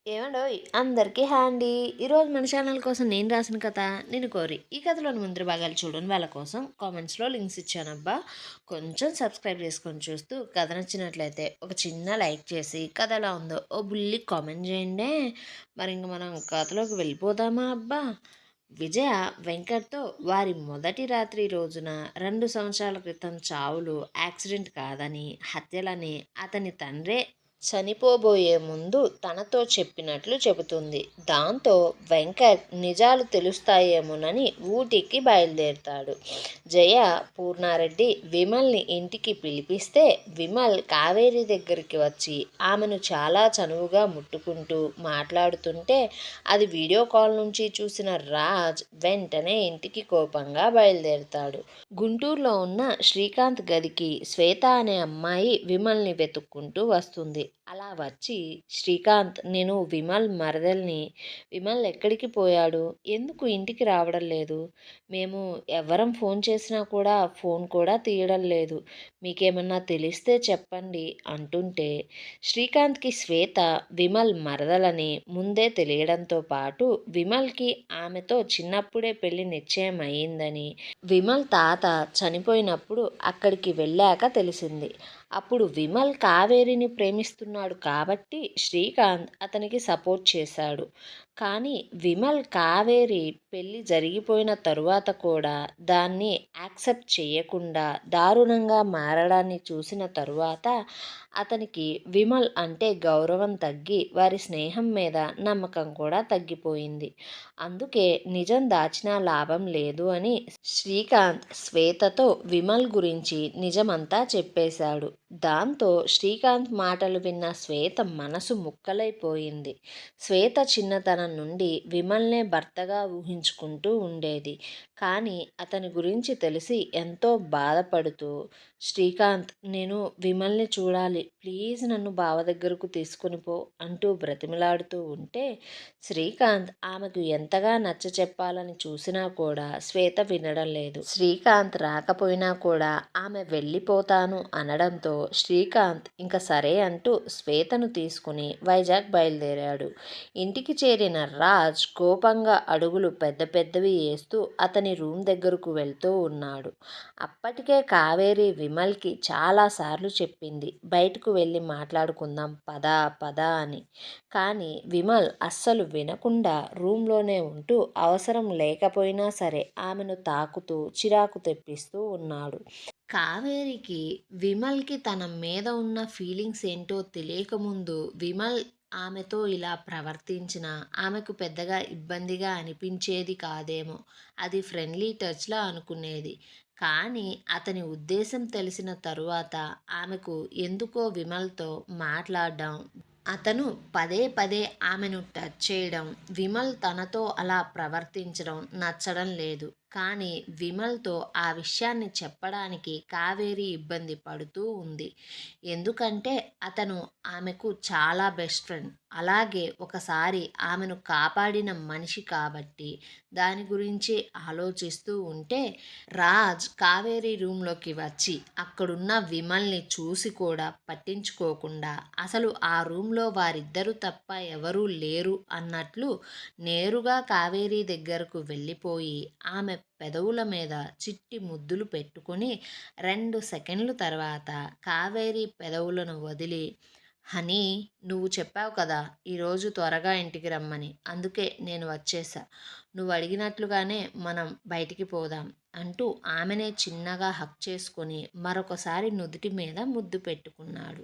ఏమండోయ్ అందరికీ హాయ్ అండి. ఈరోజు మన ఛానల్ కోసం నేను రాసిన కథ నేను కోరి. ఈ కథలోని ముందు భాగాలు చూడని వాళ్ళ కోసం కామెంట్స్లో లింక్స్ ఇచ్చానబ్బా. కొంచెం సబ్స్క్రైబ్ చేసుకొని చూస్తూ కథ నచ్చినట్లయితే ఒక చిన్న లైక్ చేసి కథ ఎలా ఉందో ఓ బుల్లి కామెంట్ చేయండి. మరి ఇంక మనం కథలోకి వెళ్ళిపోదామా అబ్బా. విజయ వెంకట్తో వారి మొదటి రాత్రి రోజున 2 సంవత్సరాల క్రితం చావులు యాక్సిడెంట్ కాదని, హత్యలని అతని తండ్రే చనిపోబోయే ముందు తనతో చెప్పినట్లు చెబుతుంది. దాంతో వెంకట్ నిజాలు తెలుస్తాయేమోనని ఊటీకి బయలుదేరుతాడు. జయ, పూర్ణారెడ్డి విమల్ని ఇంటికి పిలిపిస్తే విమల్ కావేరి దగ్గరికి వచ్చి ఆమెను చాలా చనువుగా ముట్టుకుంటూ మాట్లాడుతుంటే అది వీడియో కాల్ నుంచి చూసిన రాజ్ వెంటనే ఇంటికి కోపంగా బయలుదేరుతాడు. గుంటూరులో ఉన్న శ్రీకాంత్ గదికి శ్వేత అనే అమ్మాయి విమల్ని వెతుక్కుంటూ వస్తుంది. అలా వచ్చి శ్రీకాంత్, నేను విమల్ మరదల్ని. విమల్ ఎక్కడికి పోయాడు, ఎందుకు ఇంటికి రావడం లేదు, మేము ఎవరం ఫోన్ చేసినా కూడా ఫోన్ కూడా తీయడం లేదు, మీకేమన్నా తెలిస్తే చెప్పండి అంటుంటే శ్రీకాంత్కి శ్వేత విమల్ మరదలని ముందే తెలియడంతో పాటు విమల్కి ఆమెతో చిన్నప్పుడే పెళ్లి నిశ్చయం అయ్యిందని, విమల్ తాత చనిపోయినప్పుడు అక్కడికి వెళ్ళాక తెలిసింది. అప్పుడు విమల్ కావేరిని ప్రేమిస్తున్నాడు కాబట్టి శ్రీకాంత్ అతనికి సపోర్ట్ చేశాడు. కానీ విమల్ కావేరి పెళ్ళి జరిగిపోయిన తరువాత కూడా దాన్ని యాక్సెప్ట్ చేయకుండా దారుణంగా మారడాన్ని చూసిన తరువాత అతనికి విమల్ అంటే గౌరవం తగ్గి వారి స్నేహం మీద నమ్మకం కూడా తగ్గిపోయింది. అందుకే నిజం దాచినా లాభం లేదు అని శ్రీకాంత్ శ్వేతతో విమల్ గురించి నిజమంతా చెప్పేశాడు. దాంతో శ్రీకాంత్ మాటలు విన్న శ్వేత మనసు ముక్కలైపోయింది. శ్వేత చిన్నతనం నుండి విమల్నే భర్తగా ఊహించుకుంటూ ఉండేది. కానీ అతని గురించి తెలిసి ఎంతో బాధపడుతూ, శ్రీకాంత్, నేను విమల్ని చూడాలి, ప్లీజ్ నన్ను బావ దగ్గరకు తీసుకుని పో అంటూ బ్రతిమలాడుతూ ఉంటే శ్రీకాంత్ ఆమెకు ఎంతగా నచ్చ చెప్పాలని చూసినా కూడా శ్వేత వినడం లేదు. శ్రీకాంత్ రాకపోయినా కూడా ఆమె వెళ్ళిపోతాను అనడంతో శ్రీకాంత్ ఇంక సరే అంటూ శ్వేతను తీసుకుని వైజాగ్ బయలుదేరాడు. ఇంటికి చేరిన రాజ్ కోపంగా అడుగులు పెద్ద పెద్దవి వేస్తూ అతని రూమ్ దగ్గరకు వెళ్తూ ఉన్నాడు. అప్పటికే కావేరి విమల్కి చాలాసార్లు చెప్పింది, బయటకు వెళ్ళి మాట్లాడుకుందాం పదా పదా అని. కానీ విమల్ అస్సలు వినకుండా రూమ్లోనే ఉంటూ అవసరం లేకపోయినా సరే ఆమెను తాకుతూ చిరాకు తెప్పిస్తూ ఉన్నాడు. కావేరికి విమల్కి తన మీద ఉన్న ఫీలింగ్స్ ఏంటో తెలియకముందు విమల్ ఆమెతో ఇలా ప్రవర్తించిన ఆమెకు పెద్దగా ఇబ్బందిగా అనిపించేది కాదేమో, అది ఫ్రెండ్లీ టచ్లా అనుకునేది. కానీ అతని ఉద్దేశం తెలిసిన తరువాత ఆమెకు ఎందుకో విమల్తో మాట్లాడడం, అతను పదే పదే ఆమెను టచ్ చేయడం, విమల్ తనతో అలా ప్రవర్తించడం నచ్చడం లేదు. కానీ విమల్తో ఆ విషయాన్ని చెప్పడానికి కావేరి ఇబ్బంది పడుతూ ఉంది. ఎందుకంటే అతను ఆమెకు చాలా బెస్ట్ ఫ్రెండ్, అలాగే ఒకసారి ఆమెను కాపాడిన మనిషి కాబట్టి దాని గురించి ఆలోచిస్తూ ఉంటే రాజ్ కావేరి రూమ్లోకి వచ్చి అక్కడున్న విమల్ని చూసి కూడా పట్టించుకోకుండా అసలు ఆ రూమ్లో వారిద్దరూ తప్ప ఎవరూ లేరు అన్నట్లు నేరుగా కావేరి దగ్గరకు వెళ్ళిపోయి ఆమె పెదవుల మీద చిట్టి ముద్దులు పెట్టుకుని 2 సెకండ్లు తర్వాత కావేరి పెదవులను వదిలి, హనీ, నువ్వు చెప్పావు కదా ఈరోజు త్వరగా ఇంటికి రమ్మని, అందుకే నేను వచ్చేసా, నువ్వు అడిగినట్లుగానే మనం బయటికి పోదాం అంటూ ఆమెనే చిన్నగా హక్ చేసుకొని మరొకసారి నుదుటి మీద ముద్దు పెట్టుకున్నాడు.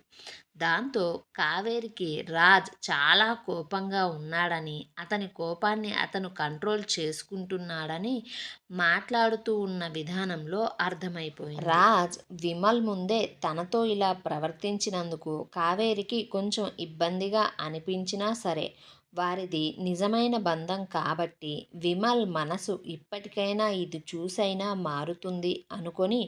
దాంతో కావేరికి రాజ్ చాలా కోపంగా ఉన్నాడని, అతని కోపాన్ని అతను కంట్రోల్ చేసుకుంటున్నాడని మాట్లాడుతూ ఉన్న విధానంలో అర్థమైపోయింది. రాజ్ విమల్ ముందే తనతో ఇలా ప్రవర్తించినందుకు కావేరికి కొంచెం ఇబ్బందిగా అనిపించినా సరే వారిది నిజమైన బంధం కాబట్టి విమల్ మనసు ఇప్పటికైనా ఇది చూసైనా మారుతుంది అనుకొని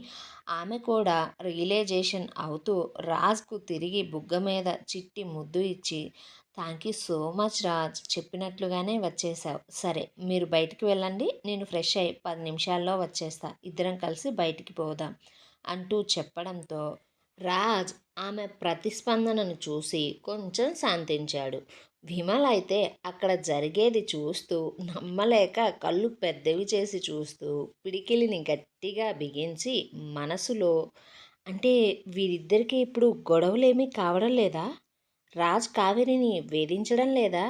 ఆమె కూడా రియలైజేషన్ అవుతూ రాజ్కు తిరిగి బుగ్గ మీద చిట్టి ముద్దు ఇచ్చి, thank you so much Raj, చెప్పినట్లుగానే వచ్చేసావు, సరే మీరు బయటికి వెళ్ళండి, నేను ఫ్రెష్ అయ్యి 10 నిమిషాల్లో వచ్చేస్తా, ఇద్దరం కలిసి బయటికి పోదాం అంటూ చెప్పడంతో రాజ్ ఆమె ప్రతిస్పందనను చూసి కొంచెం శాంతించాడు. విమల్ అయితే అక్కడ జరిగేది చూస్తూ నమ్మలేక కళ్ళు పెద్దవి చేసి చూస్తూ పిడికిలిని గట్టిగా బిగించి మనసులో, అంటే వీరిద్దరికీ ఇప్పుడు గొడవలేమీ కావడం లేదా? రాజ్ కావేరిని వేధించడం లేదా?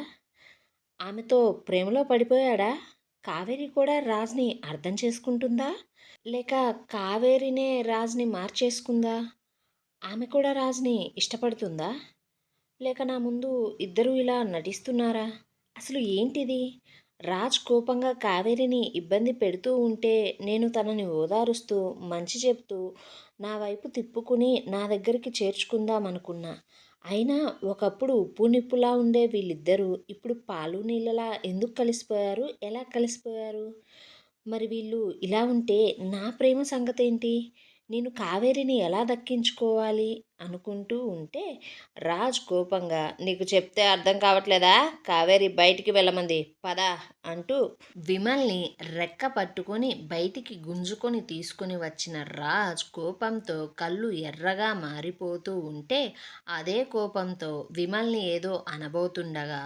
ఆమెతో ప్రేమలో పడిపోయాడా? కావేరి కూడా రాజ్ని అర్థం చేసుకుంటుందా? లేక కావేరినే రాజ్ని మార్చేసుకుందా? ఆమె కూడా రాజ్ని ఇష్టపడుతుందా? లేక నా ముందు ఇద్దరూ ఇలా నటిస్తున్నారా? అసలు ఏంటిది? రాజ్ కోపంగా కావేరిని ఇబ్బంది పెడుతూ ఉంటే నేను తనని ఓదారుస్తూ మంచి చెప్తూ నా వైపు తిప్పుకుని నా దగ్గరికి చేర్చుకుందాం అనుకున్నా. అయినా ఒకప్పుడు ఉప్పు నిప్పులా ఉండే వీళ్ళిద్దరూ ఇప్పుడు పాలు నీళ్ళలా ఎందుకు కలిసిపోయారు? ఎలా కలిసిపోయారు? మరి వీళ్ళు ఇలా ఉంటే నా ప్రేమ సంగతేంటి? నేను కావేరిని ఎలా దక్కించుకోవాలి అనుకుంటూ ఉంటే రాజ్ కోపంగా, నీకు చెప్తే అర్థం కావట్లేదా? కావేరి బయటికి వెళ్ళమంది, పద అంటూ విమల్ని రెక్క పట్టుకొని బయటికి గుంజుకొని తీసుకుని వచ్చిన రాజ్ కోపంతో కళ్ళు ఎర్రగా మారిపోతూ ఉంటే అదే కోపంతో విమల్ని ఏదో అనబోతుండగా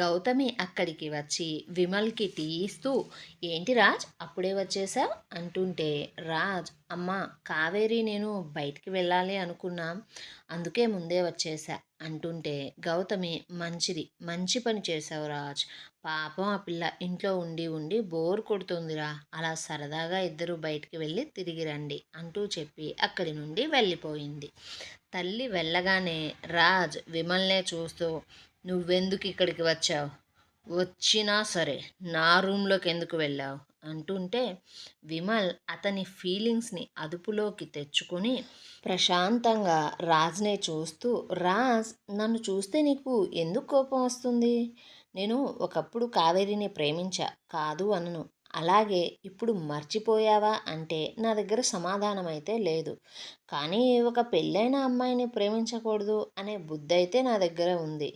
గౌతమి అక్కడికి వచ్చి విమల్కి టీ ఇస్తూ, ఏంటి రాజ్ అప్పుడే వచ్చేసా అంటుంటే రాజ్, అమ్మా కావేరి నేను బయటికి వెళ్ళాలి అనుకున్నాం, అందుకే ముందే వచ్చేసా అంటుంటే గౌతమి, మంచిది, మంచి పని చేసావు రాజ్, పాపం ఆ పిల్ల ఇంట్లో ఉండి ఉండి బోర్ కొడుతుందిరా, అలా సరదాగా ఇద్దరు బయటికి వెళ్ళి తిరిగి రండి అంటూ చెప్పి అక్కడి నుండి వెళ్ళిపోయింది. తల్లి వెళ్ళగానే రాజ్ విమల్నే చూస్తూ, నువ్వెందుకు ఇక్కడికి వచ్చావు? వచ్చినా సరే నా రూమ్లోకి ఎందుకు వెళ్ళావు అంటుంటే విమల్ అతని ఫీలింగ్స్ని అదుపులోకి తెచ్చుకొని ప్రశాంతంగా రాజ్నే చూస్తూ, రాజ్ నన్ను చూస్తే నీకు ఎందుకు కోపం వస్తుంది? నేను ఒకప్పుడు కావేరిని ప్రేమించా, కాదు అనను. అలాగే ఇప్పుడు మర్చిపోయావా అంటే నా దగ్గర సమాధానం అయితే లేదు. కానీ ఒక పెళ్ళైన అమ్మాయిని ప్రేమించకూడదు అనే బుద్ధి అయితే నా దగ్గర ఉంది.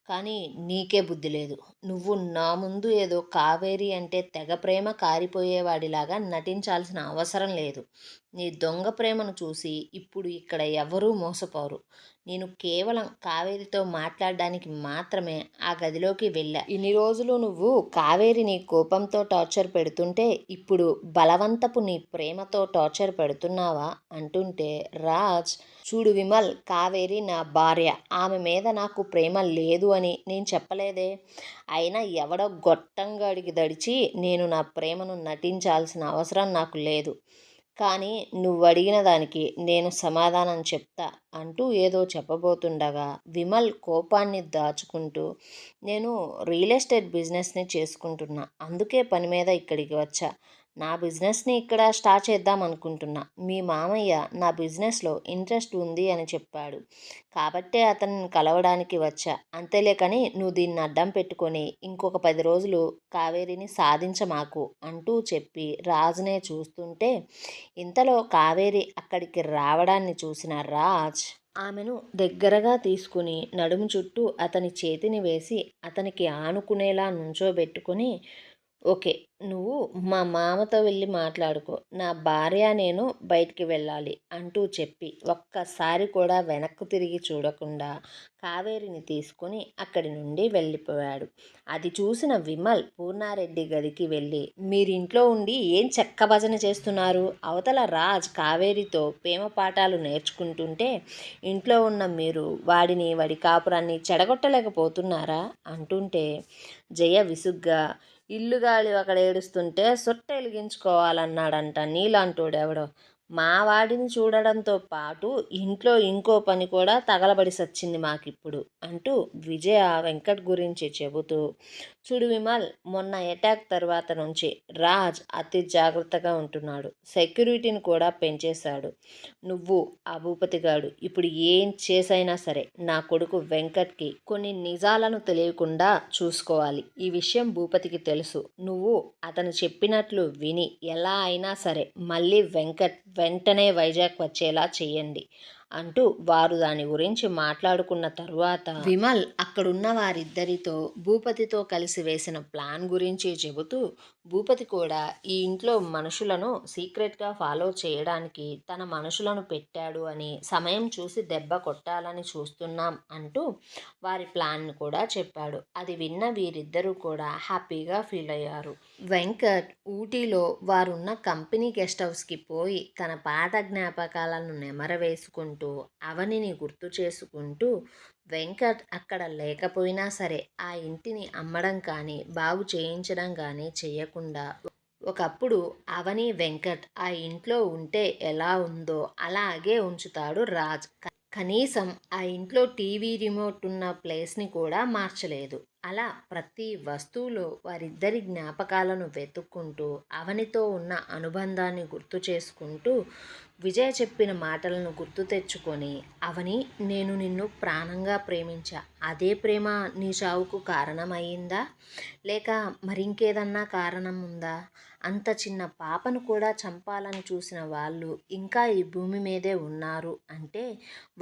కానీ నీకే బుద్ధి లేదు. నువ్వు నా ముందు ఏదో కావేరి అంటే తెగ ప్రేమ కారిపోయేవాడిలాగా నటించాల్సిన అవసరం లేదు. నీ దొంగ ప్రేమను చూసి ఇప్పుడు ఇక్కడ ఎవరూ మోసపోరు. నేను కేవలం కావేరితో మాట్లాడడానికి మాత్రమే ఆ గదిలోకి వెళ్ళా. ఇన్ని రోజులు నువ్వు కావేరిని కోపంతో టార్చర్ పెడుతుంటే ఇప్పుడు బలవంతపు నీ ప్రేమతో టార్చర్ పెడుతున్నావా అంటుంటే రాజ్, చూడు విమల్, కావేరి నా భార్య, ఆమె మీద నాకు ప్రేమ లేదు అని నేను చెప్పలేదే. అయినా ఎవడో గొట్టంగాడికి దడిచి నేను నా ప్రేమను నటించాల్సిన అవసరం నాకు లేదు. కానీ నువ్వు అడిగిన దానికి నేను సమాధానం చెప్తా అంటూ ఏదో చెప్పబోతుండగా విమల్ కోపాన్ని దాచుకుంటూ, నేను రియల్ ఎస్టేట్ బిజినెస్ని చేసుకుంటున్నా, అందుకే పని మీద ఇక్కడికి వచ్చా. నా బిజినెస్ని ఇక్కడ స్టార్ట్ చేద్దాం అనుకుంటున్నా. మీ మామయ్య నా బిజినెస్లో ఇంట్రెస్ట్ ఉంది అని చెప్పాడు, కాబట్టే అతన్ని కలవడానికి వచ్చా. అంతేలే కానీ నువ్వు దీన్ని అడ్డం పెట్టుకొని ఇంకొక 10 రోజులు కావేరిని సాధించమాకు అంటూ చెప్పి రాజునే చూస్తుంటే ఇంతలో కావేరి అక్కడికి రావడాన్ని చూసిన రాజ్ ఆమెను దగ్గరగా తీసుకుని నడుము చుట్టూ అతని చేతిని వేసి అతనికి ఆనుకునేలా నుంచోబెట్టుకుని, ఓకే, నువ్వు మా మామతో వెళ్ళి మాట్లాడుకో, నా భార్య నేను బయటికి వెళ్ళాలి అంటూ చెప్పి ఒక్కసారి కూడా వెనక్కు తిరిగి చూడకుండా కావేరిని తీసుకొని అక్కడి నుండి వెళ్ళిపోయాడు. అది చూసిన విమల్ పూర్ణారెడ్డి గదికి వెళ్ళి, మీరింట్లో ఉండి ఏం చెక్క భజన చేస్తున్నారు? అవతల రాజ్ కావేరితో ప్రేమ పాఠాలు నేర్చుకుంటుంటే ఇంట్లో ఉన్న మీరు వాడి కాపురాన్ని చెడగొట్టలేకపోతున్నారా అంటుంటే జయ విసుగ్గా, ఇల్లుగాలి అక్కడ ఏడుస్తుంటే సొట్ట వెలిగించుకోవాలన్నాడంట నీలాంటోడెవడో. మా వాడిని చూడడంతో పాటు ఇంట్లో ఇంకో పని కూడా తగలబడి సచ్చింది మాకిప్పుడు అంటూ విజయ వెంకట్ గురించి చెబుతూ, చూడు విమల్, మొన్న అటాక్ తర్వాత నుంచి రాజ్ అతి జాగ్రత్తగా ఉంటున్నాడు, సెక్యూరిటీని కూడా పెంచేశాడు. నువ్వు ఆ భూపతిగాడు ఇప్పుడు ఏం చేసైనా సరే నా కొడుకు వెంకట్కి కొన్ని నిజాలను తెలియకుండా చూసుకోవాలి. ఈ విషయం భూపతికి తెలుసు. నువ్వు అతను చెప్పినట్లు విని ఎలా అయినా సరే మళ్ళీ వెంకట్ వెంటనే వైజాగ్ వచ్చేలా చెయ్యండి అంటూ వారు దాని గురించి మాట్లాడుకున్న తరువాత విమల్ అక్కడున్న వారిద్దరితో భూపతితో కలిసి వేసిన ప్లాన్ గురించి చెబుతూ, భూపతి కూడా ఈ ఇంట్లో మనుషులను సీక్రెట్గా ఫాలో చేయడానికి తన మనుషులను పెట్టాడు అని, సమయం చూసి దెబ్బ కొట్టాలని చూస్తున్నాం అంటూ వారి ప్లాన్ను కూడా చెప్పాడు. అది విన్న వీరిద్దరూ కూడా హ్యాపీగా ఫీల్ అయ్యారు. వెంకట్ ఊటీలో వారున్న కంపెనీ గెస్ట్ హౌస్కి పోయి తన పాత జ్ఞాపకాలను నెమరవేసుకుంటూ అవనిని గుర్తు చేసుకుంటూ, వెంకట్ అక్కడ లేకపోయినా సరే ఆ ఇంటిని అమ్మడం కానీ బాగు చేయించడం కానీ చేయకుండా ఒకప్పుడు అవని వెంకట్ ఆ ఇంట్లో ఉంటే ఎలా ఉందో అలాగే ఉంచుతాడు రాజ్. కనీసం ఆ ఇంట్లో టీవీ రిమోట్ ఉన్న ప్లేస్ని కూడా మార్చలేదు. అలా ప్రతి వస్తువులో వారిద్దరి జ్ఞాపకాలను వెతుక్కుంటూ అవనితో ఉన్న అనుబంధాన్ని గుర్తు చేసుకుంటూ విజయ్ చెప్పిన మాటలను గుర్తు తెచ్చుకొని, అవని నేను నిన్ను ప్రాణంగా ప్రేమించా, అదే ప్రేమ నీ చావుకు కారణమయ్యిందా, లేక మరింకేదన్నా కారణం ఉందా, అంత చిన్న పాపను కూడా చంపాలని చూసిన వాళ్ళు ఇంకా ఈ భూమి మీదే ఉన్నారు అంటే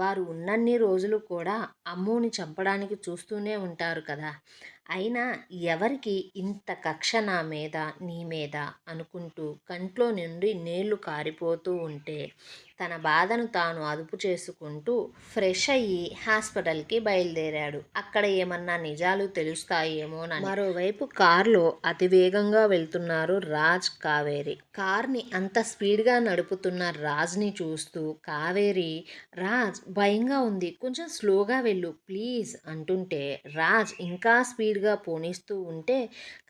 వారు ఉన్నన్ని రోజులు కూడా అమ్ముని చంపడానికి చూస్తూనే ఉంటారు కదా. అయినా ఎవరికి ఇంత కక్ష నా మీద నీ మీద అనుకుంటూ కంట్లో నుండి నీళ్లు కారిపోతూ ఉంటే తన బాధను తాను అదుపు చేసుకుంటూ ఫ్రెష్ అయ్యి హాస్పిటల్కి బయలుదేరాడు. అక్కడ ఏమన్నా నిజాలు తెలుస్తాయేమోనని. మరోవైపు కారులో అతివేగంగా వెళ్తున్నారు రాజ్, కావేరి. కార్ని అంత స్పీడ్గా నడుపుతున్న రాజ్ని చూస్తూ కావేరి, రాజ్ భయంగా ఉంది, కొంచెం స్లోగా వెళ్ళు ప్లీజ్ అంటుంటే రాజ్ ఇంకా స్పీడ్గా పోనిస్తూ ఉంటే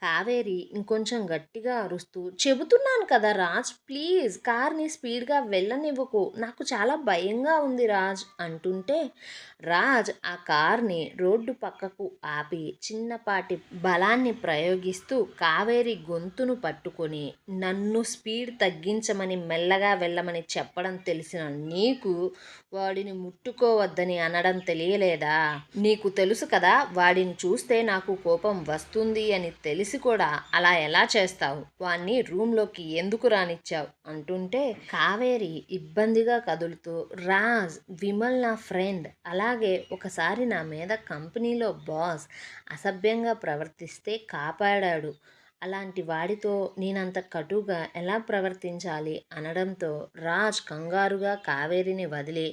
కావేరి ఇంకొంచెం గట్టిగా అరుస్తూ, చెబుతున్నాను కదా రాజ్, ప్లీజ్ కార్ని స్పీడ్గా వెళ్ళనివ్వకు, నాకు చాలా భయంగా ఉంది రాజ్ అంటుంటే రాజ్ ఆ కార్ని రోడ్డు పక్కకు ఆపి చిన్నపాటి బలాన్ని ప్రయోగిస్తూ కావేరి గొంతును పట్టుకొని, నన్ను స్పీడ్ తగ్గించమని మెల్లగా వెళ్ళమని చెప్పడం తెలిసిన నీకు వాడిని ముట్టుకోవద్దని అనడం తెలియలేదా, నీకు తెలుసు కదా వాడిని చూస్తే నాకు కోపం వస్తుంది అని తెలిసి కూడా అలా ఎలా చేస్తావు, వాణ్ణి రూమ్లోకి ఎందుకు రానిచ్చావు అంటుంటే కావేరి ఇబ్బందిగా కదులుతూ, రాజ్ విమల్ నా ఫ్రెండ్, అలాగే ఒకసారి నా మీద కంపెనీలో బాస్ అసభ్యంగా ప్రవర్తిస్తే కాపాడాడు, అలాంటి వాడితో నేనంత కటుగా ఎలా ప్రవర్తించాలి అనడంతో రాజ్ కంగారుగా కావేరిని వదిలి,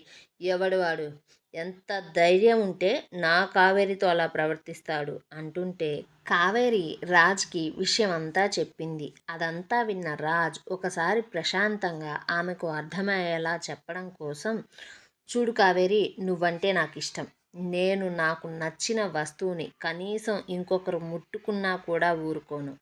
ఎవడు వాడు, ఎంత ధైర్యం ఉంటే నా కావేరితో అలా ప్రవర్తిస్తాడు అంటుంటే కావేరి రాజ్కి విషయం అంతా చెప్పింది. అదంతా విన్న రాజ్ ఒకసారి ప్రశాంతంగా ఆమెకు అర్థమయ్యేలా చెప్పడం కోసం, చూడు కావేరి, నువ్వంటే నాకు ఇష్టం, నేను నాకు నచ్చిన వస్తువుని కనీసం ఇంకొకరు ముట్టుకున్నా కూడా ఊరుకోను,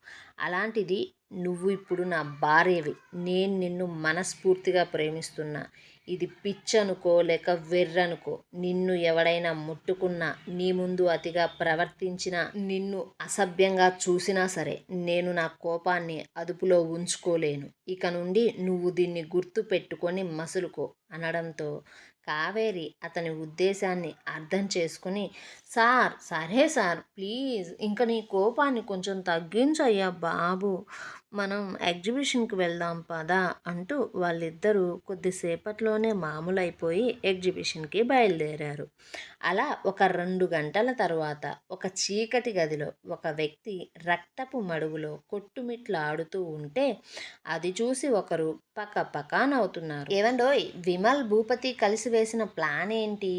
అలాంటిది నువ్వు ఇప్పుడు నా భార్యవి, నేను నిన్ను మనస్ఫూర్తిగా ప్రేమిస్తున్నా, ఇది పిచ్చనుకో లేక వెర్రనుకో, నిన్ను ఎవడైనా ముట్టుకున్నా, నీ ముందు అతిగా ప్రవర్తించినా, నిన్ను అసభ్యంగా చూసినా సరే నేను నా కోపాన్ని అదుపులో ఉంచుకోలేను, ఇక నుండి నువ్వు దీన్ని గుర్తు పెట్టుకొని మసులుకో అనడంతో కావేరి అతని ఉద్దేశాన్ని అర్థం చేసుకుని, సార్ సరే సార్ ప్లీజ్ ఇంక నీ కోపాన్ని కొంచెం తగ్గించయ్యా బాబు, మనం ఎగ్జిబిషన్కి వెళ్దాం పదా అంటూ వాళ్ళిద్దరూ కొద్దిసేపట్లోనే మామూలైపోయి ఎగ్జిబిషన్కి బయలుదేరారు. అలా ఒక 2 గంటల తరువాత ఒక చీకటి గదిలో ఒక వ్యక్తి రక్తపు మడుగులో కొట్టుమిట్లాడుతూ ఉంటే అది చూసి ఒకరు పకపకా నవ్వుతున్నారు. ఏవండోయ్, విమల్ భూపతి కలిసి వేసిన ప్లాన్ ఏంటి,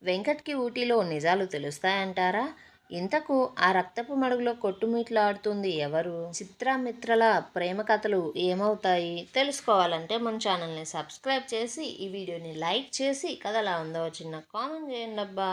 వెంకట్కి ఊటీలో నిజాలు తెలుస్తాయంటారా, ఇంతకు ఆ రక్తపు మడుగులో కొట్టుమిట్లాడుతుంది ఎవరు, చిత్రమిత్రల ప్రేమ కథలు ఏమవుతాయి, తెలుసుకోవాలంటే మన ఛానల్ని సబ్స్క్రైబ్ చేసి ఈ వీడియోని లైక్ చేసి కథ ఎలా ఉందో చిన్న కామెంట్ చేయండి అబ్బా.